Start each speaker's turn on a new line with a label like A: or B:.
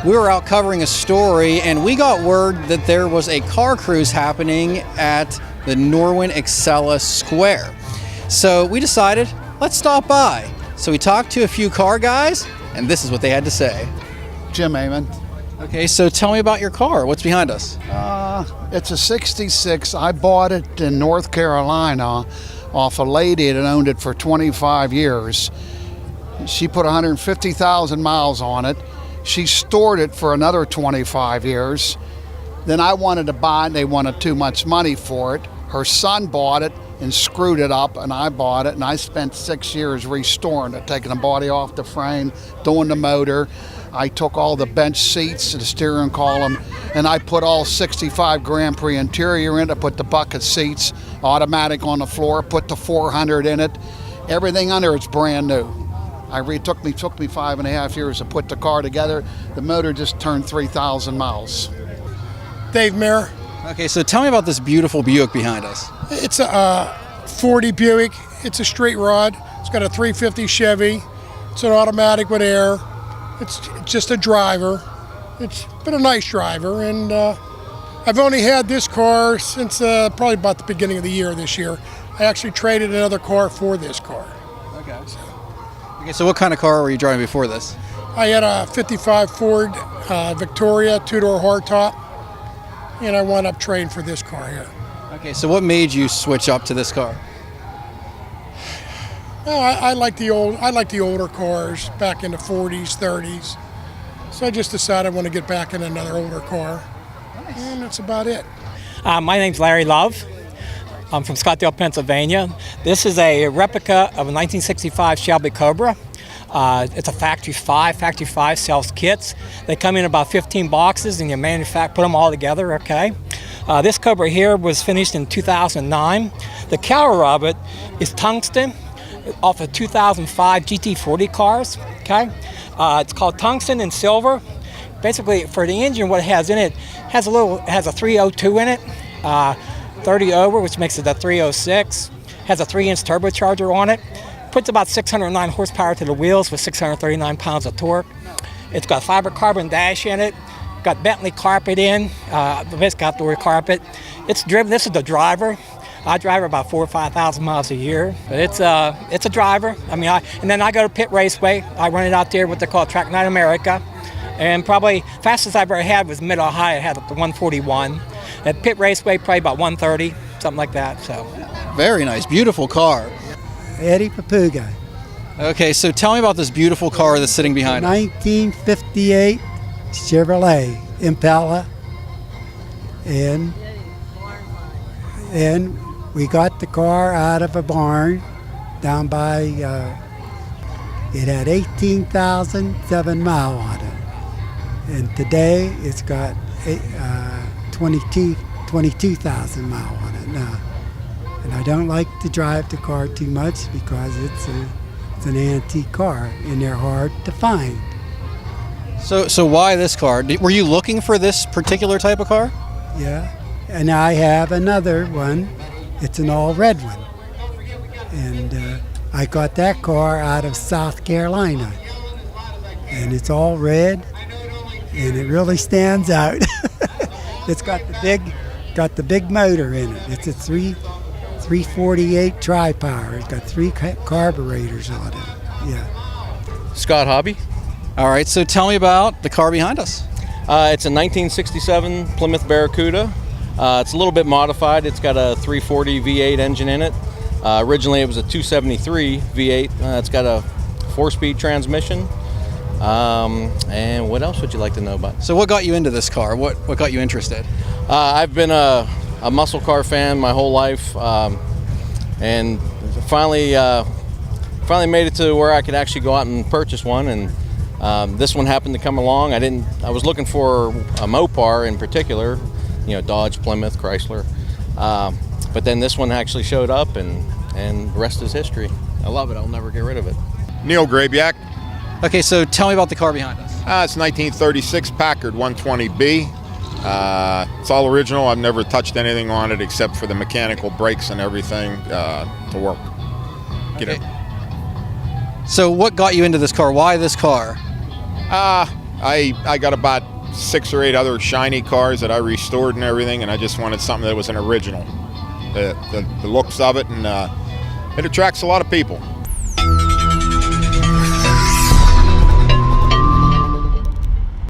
A: we were out covering a story and we got word that there was a car cruise happening at the Norwin Excella Square. So we decided, let's stop by. So we talked to a few car guys and this is what they had to say.
B: Jim Amon.
A: Okay, so tell me about your car. What's behind us?
B: It's a 66. I bought it in North Carolina off a lady that owned it for 25 years. She put 150,000 miles on it. She stored it for another 25 years. Then I wanted to buy it, and they wanted too much money for it. Her son bought it and screwed it up, and I bought it, and I spent 6 years restoring it, taking the body off the frame, doing the motor. I took all the bench seats, the steering column, and I put all 65 Grand Prix interior in it. I put the bucket seats, automatic on the floor, put the 400 in it. Everything under it's brand new. It took me 5.5 years to put the car together. The motor just turned 3,000 miles.
C: Dave Mayer.
A: Okay, so tell me about this beautiful Buick behind us.
C: It's a 40 Buick. It's a straight rod. It's got a 350 Chevy. It's an automatic with air. It's just a driver. It's been a nice driver, and I've only had this car since probably about the beginning of the year this year. I actually traded another car for this car.
A: Okay, so what kind of car were you driving before this?
C: I had a 55 Ford Victoria, two-door hardtop, and I wound up trading for this car here.
A: Okay, so what made you switch up to this car?
C: Well, I like the older cars back in the 40s, 30s. So I just decided I want to get back in another older car. Nice. And that's about it.
D: My name's Larry Love. I'm from Scottsdale, Pennsylvania. This is a replica of a 1965 Shelby Cobra. It's a Factory 5. Factory 5 sells kits. They come in about 15 boxes and you put them all together, okay? This Cobra here was finished in 2009. The color of it is tungsten off of 2005 GT40 cars, okay? It's called tungsten and silver. Basically, for the engine, what it has in it has a 302 in it, 30 over, which makes it a 306. Has a 3-inch turbocharger on it. Puts about 609 horsepower to the wheels with 639 pounds of torque. It's got fiber carbon dash in it. Got Bentley carpet in, basically outdoor carpet. It's driven. This is the driver. I drive about 4,000 or 5,000 miles a year, but it's a driver. I mean, and then I go to Pit Raceway. I run it out there what they call Track Night America, and probably fastest I've ever had was Mid Ohio. I had up to 141. At Pit Raceway, probably about 130, something like that. So,
A: very nice, beautiful car.
E: Eddie Papuga.
A: Okay, so tell me about this beautiful car that's sitting behind us.
E: 1958 Chevrolet Impala, and we got the car out of a barn down by, it had 18,007 miles on it. And today it's got 22,000 miles on it now. And I don't like to drive the car too much because it's an antique car and they're hard to find.
A: So why this car? Were you looking for this particular type of car?
E: Yeah, and I have another one. It's an all red one. And I got that car out of South Carolina. And it's all red and it really stands out. It's got the big motor in it. It's a 348 tri-power. It's got 3 carburetors on it. Yeah.
F: Scott Hobby.
A: All right, so tell me about the car behind us.
F: It's a 1967 Plymouth Barracuda. It's a little bit modified. It's got a 340 V8 engine in it. Originally it was a 273 V8. It's got a 4-speed transmission. And what else would you like to know about?
A: So what got you into this car? What got you interested?
F: I've been a muscle car fan my whole life, and finally made it to where I could actually go out and purchase one. And this one happened to come along. I was looking for a Mopar in particular, Dodge, Plymouth, Chrysler, but then this one actually showed up, and the rest is history. I love it. I'll never get rid of it.
G: Neil Grabiak.
A: Okay, so tell me about the car behind us.
G: It's 1936 Packard 120B. It's all original. I've never touched anything on it except for the mechanical brakes and everything to work. Get it.
A: So what got you into this car? Why this car?
G: I got about 6 or 8 other shiny cars that I restored and everything, and I just wanted something that was an original. The looks of it, and it attracts a lot of people.